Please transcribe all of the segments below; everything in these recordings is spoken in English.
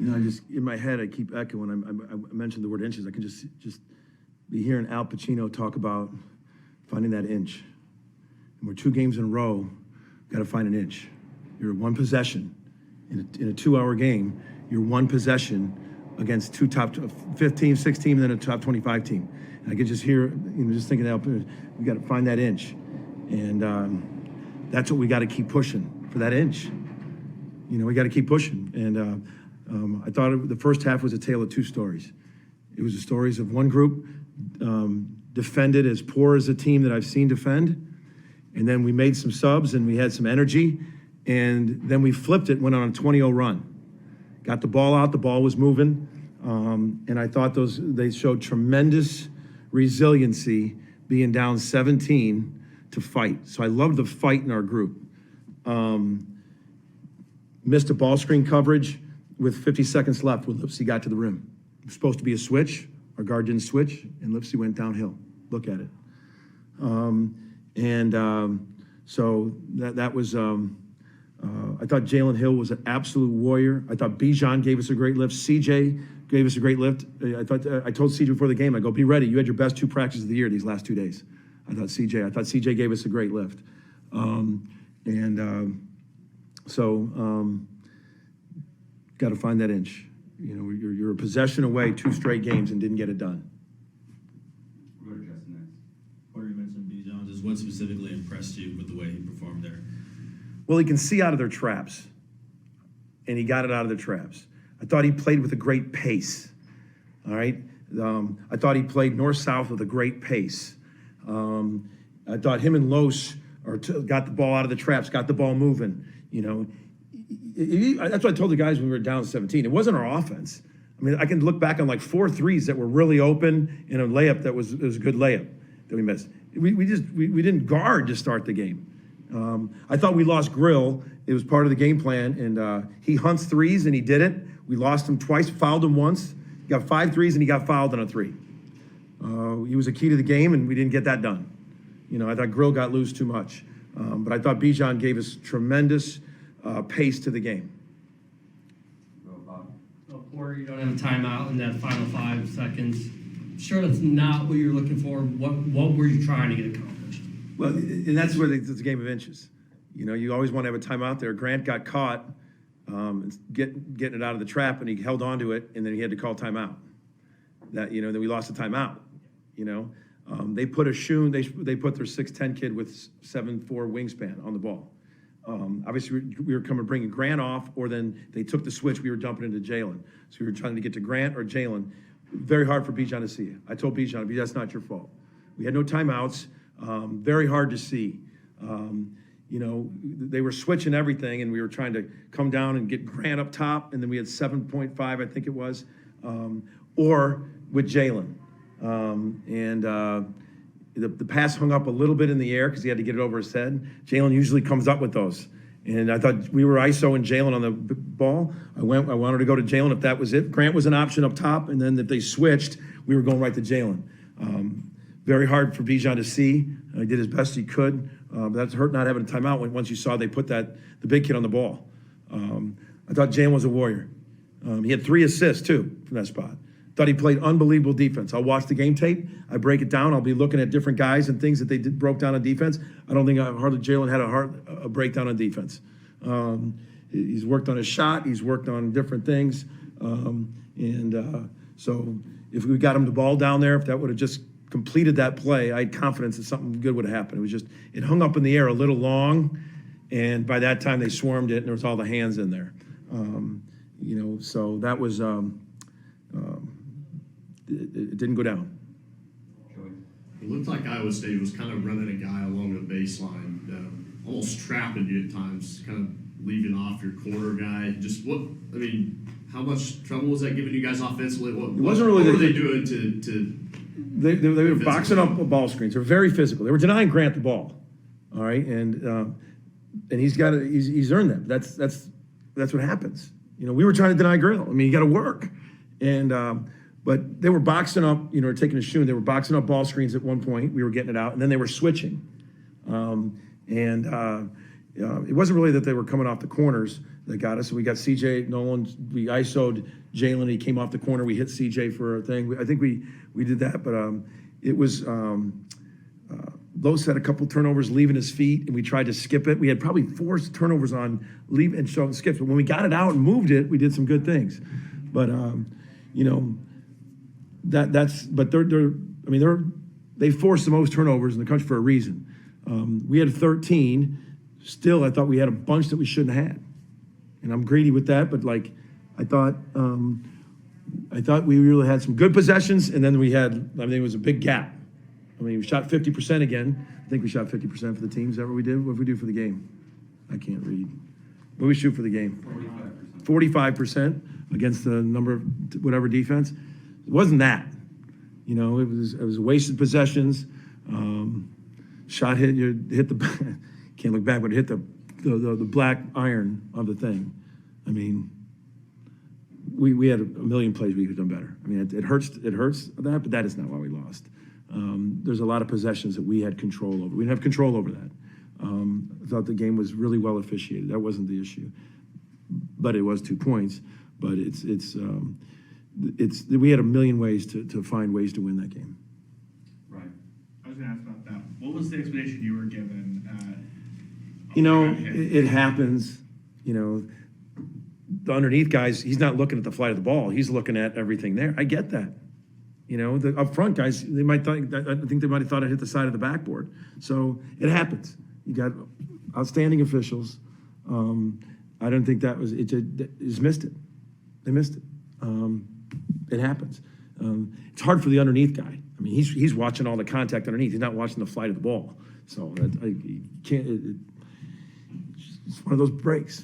I just, in my head, I keep echoing. I mentioned the word inches. I can just be hearing Al Pacino talk about finding that inch. And we're 2 games in a row, got to find an inch. You're 1 possession. In a 2-hour game, you're 1 possession against 2 top 15, 16, and then a top 25 team. And I could just hear, just thinking, we got to find that inch. And that's what we got to keep pushing, for that inch. We got to keep pushing. And I thought the first half was a tale of 2 stories. It was the stories of one group defended as poor as a team that I've seen defend. And then we made some subs and we had some energy. And then we flipped it, went on a 20-0 run. Got the ball out, the ball was moving. And I thought they showed tremendous resiliency being down 17 to fight. So I loved the fight in our group. Missed a ball screen coverage with 50 seconds left when Lipsy got to the rim. It was supposed to be a switch. Our guard didn't switch, and Lipsy went downhill. Look at it. So that was, I thought Jalen Hill was an absolute warrior. I thought Bijan gave us a great lift. CJ gave us a great lift. I told CJ before the game, I go, be ready. You had your best 2 practices of the year these last 2 days. I thought CJ gave us a great lift. Got to find that inch. You're a possession away 2 straight games and didn't get it done. We'll go to Justin next. What you mentioned Bijan, just what specifically impressed you with the way he performed there? Well, he can see out of their traps, and he got it out of their traps. I thought he played with a great pace, all right? I thought he played north-south with a great pace. I thought him and Los got the ball out of the traps, got the ball moving, That's what I told the guys when we were down 17. It wasn't our offense. I mean, I can look back on like 4 threes that were really open and a layup that was a good layup that we missed. We didn't guard to start the game. I thought we lost Grill. It was part of the game plan, and he hunts threes, and he did it. We lost him twice, fouled him once. He got 5 threes, and he got fouled on a 3. He was a key to the game, and we didn't get that done. I thought Grill got loose too much. But I thought Bijan gave us tremendous pace to the game. Or you don't have a timeout in that final 5 seconds. Sure, that's not what you're looking for. What were you trying to get accomplished? Well, and that's where it's a game of inches. You always want to have a timeout there. Grant got caught getting it out of the trap, and he held on to it, and then he had to call timeout. Then we lost the timeout. They put a Shoon, they put their 6'10" kid with 7'4" wingspan on the ball. Obviously, we were bringing Grant off, or then they took the switch. We were dumping into Jalen. So we were trying to get to Grant or Jalen. Very hard for Bijan to see. I told Bijan, that's not your fault. We had no timeouts. Very hard to see. They were switching everything, and we were trying to come down and get Grant up top, and then we had 7.5, I think it was, or with Jalen. The pass hung up a little bit in the air because he had to get it over his head. Jalen usually comes up with those. And I thought we were ISO and Jalen on the ball. I wanted to go to Jalen if that was it. Grant was an option up top, and then if they switched, we were going right to Jalen. Very hard for Bijan to see. He did as best he could. But that's hurt not having a timeout once you saw they put the big kid on the ball. I thought Jalen was a warrior. He had 3 assists, too, from that spot. Thought he played unbelievable defense. I'll watch the game tape. I break it down. I'll be looking at different guys and things that they broke down on defense. I don't think hardly Jalen had a breakdown on defense. He's worked on his shot. He's worked on different things. So if we got him the ball down there, if that would have just completed that play, I had confidence that something good would have happened. It hung up in the air a little long, and by that time they swarmed it, and there was all the hands in there. So that was... It didn't go down. It looked like Iowa State was kind of running a guy along the baseline, almost trapping you at times, kind of leaving off your corner guy. How much trouble was that giving you guys offensively? What were they doing to They were boxing up ball screens. They're very physical. They were denying Grant the ball. All right, and he's earned that. That's what happens. We were trying to deny Grill. You got to work, and. But they were boxing up, taking a shoe, and they were boxing up ball screens at one point. We were getting it out, and then they were switching. It wasn't really that they were coming off the corners. that got us. So we got CJ Nolan, we ISO'd Jalen, he came off the corner, we hit CJ for a thing. I think we did that, but it was, Los had a couple turnovers leaving his feet, and we tried to skip it. We had probably 4 turnovers on leave and show skips, but when we got it out and moved it, we did some good things. But you know, but they forced the most turnovers in the country for a reason. We had 13. Still, I thought we had a bunch that we shouldn't have had, and I'm greedy with that. But like, I thought we really had some good possessions, and then we had, I mean, it was a big gap. I mean, we shot 50% again. I think we shot 50% for the team. Is that what we did? What did we do for the game? I can't read. What did we shoot for the game? 45% against the number of whatever defense. It wasn't that. You know, it was wasted possessions. Shot hit the can't look back, but it hit the black iron of the thing. I mean, we had a million plays we could have done better. I mean, it hurts that, but that is not why we lost. There's a lot of possessions that we had control over. We didn't have control over that. I thought the game was really well officiated. That wasn't the issue, but it was 2 points. But we had a million ways to find ways to win that game. Right. I was going to ask about that. What was the explanation you were given? You know, it happens. You know, the underneath guys, he's not looking at the flight of the ball. He's looking at everything there. I get that. You know, the up front guys, I think they might have thought I hit the side of the backboard. So it happens. You got outstanding officials. I don't think that was, it just missed it. They missed it. It happens. It's hard for the underneath guy. I mean, he's watching all the contact underneath. He's not watching the flight of the ball. So you can't, it's one of those breaks.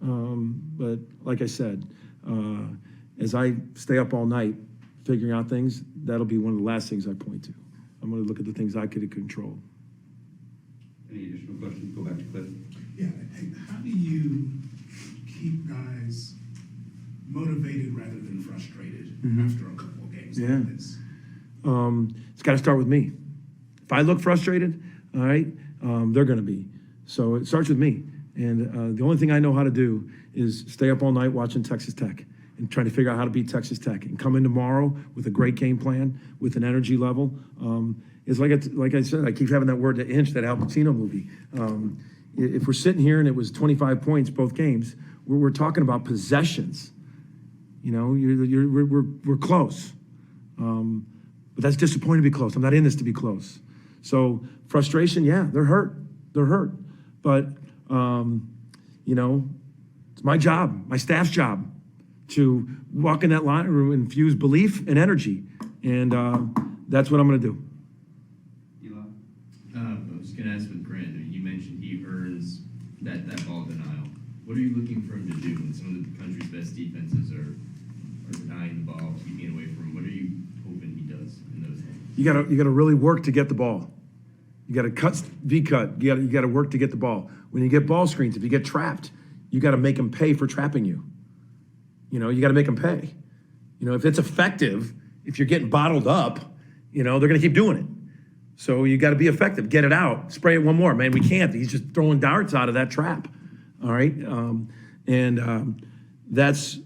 But like I said, as I stay up all night figuring out things, that'll be one of the last things I point to. I'm going to look at the things I could control. Any additional questions? Go back to Cliff. Yeah, hey, how do you keep guys motivated rather than frustrated after a couple of games Yeah. like this? It's got to start with me. If I look frustrated, all right, they're going to be. So it starts with me. And the only thing I know how to do is stay up all night watching Texas Tech and trying to figure out how to beat Texas Tech and come in tomorrow with a great game plan, with an energy level. It's like I said, I keep having that word to inch, that Al Pacino movie. If we're sitting here and it was 25 points both games, we're talking about possessions. You know, we're close. But that's disappointing to be close. I'm not in this to be close. So frustration, yeah, they're hurt. But, you know, it's my job, my staff's job, to walk in that line room and infuse belief and energy. And that's what I'm going to do. Eli? I was going to ask with Grant, you mentioned he earns that ball denial. What are you looking for him to do when some of the country's best defenses are denying the ball, keeping it away from him? What are you hoping he does in those games? You got to really work to get the ball. You got to V-cut. You got to work to get the ball. When you get ball screens, if you get trapped, you got to make them pay for trapping you. You know, you got to make them pay. You know, if it's effective, if you're getting bottled up, you know, they're going to keep doing it. So you got to be effective. Get it out. Spray it one more. Man, we can't. He's just throwing darts out of that trap. All right? That's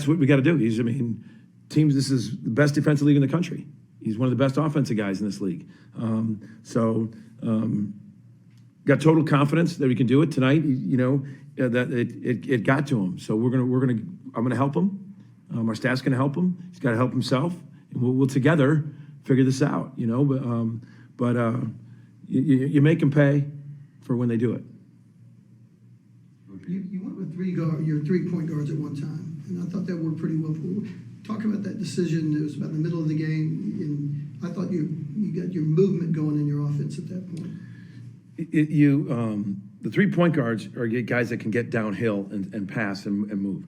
what we got to do. This is the best defensive league in the country. He's one of the best offensive guys in this league. Got total confidence that we can do it tonight. You know, that it got to him. So I'm gonna help him. Our staff's gonna help him. He's got to help himself, and we'll together figure this out. You know, but you make them pay for when they do it. You went with your 3-point guards at one time, and I thought that worked pretty well. Talk about that decision. It was about the middle of the game, and I thought you got your movement going in your offense at that point. The 3-point guards are guys that can get downhill and pass and move.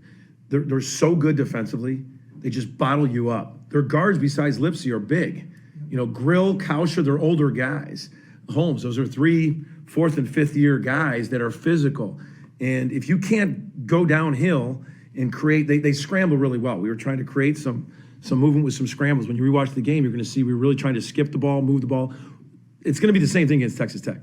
They're so good defensively. They just bottle you up. Their guards besides Lipsy are big. You know, Grill, Kauscher, they're older guys. Holmes, those are 3, 4th, and 5th year guys that are physical. And if you can't go downhill and create, they scramble really well. We were trying to create some movement with some scrambles. When you rewatch the game, you're going to see we were really trying to skip the ball, move the ball. It's going to be the same thing against Texas Tech.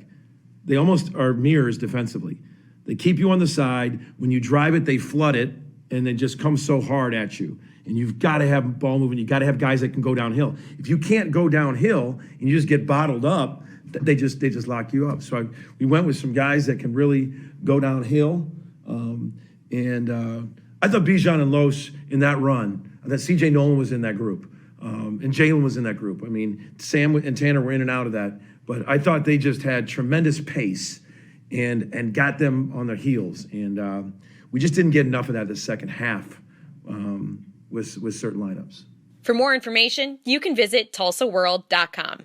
they almost are mirrors defensively. They keep you on the side. When you drive it, they flood it, and they just come so hard at you. And you've got to have ball movement. You've got to have guys that can go downhill. If you can't go downhill and you just get bottled up, they just lock you up. So we went with some guys that can really go downhill. I thought Bijan and Los in that run, I thought C.J. Nolan was in that group. And Jalen was in that group. I mean, Sam and Tanner were in and out of that. But I thought they just had tremendous pace and got them on their heels. And we just didn't get enough of that the second half with certain lineups. For more information, you can visit TulsaWorld.com.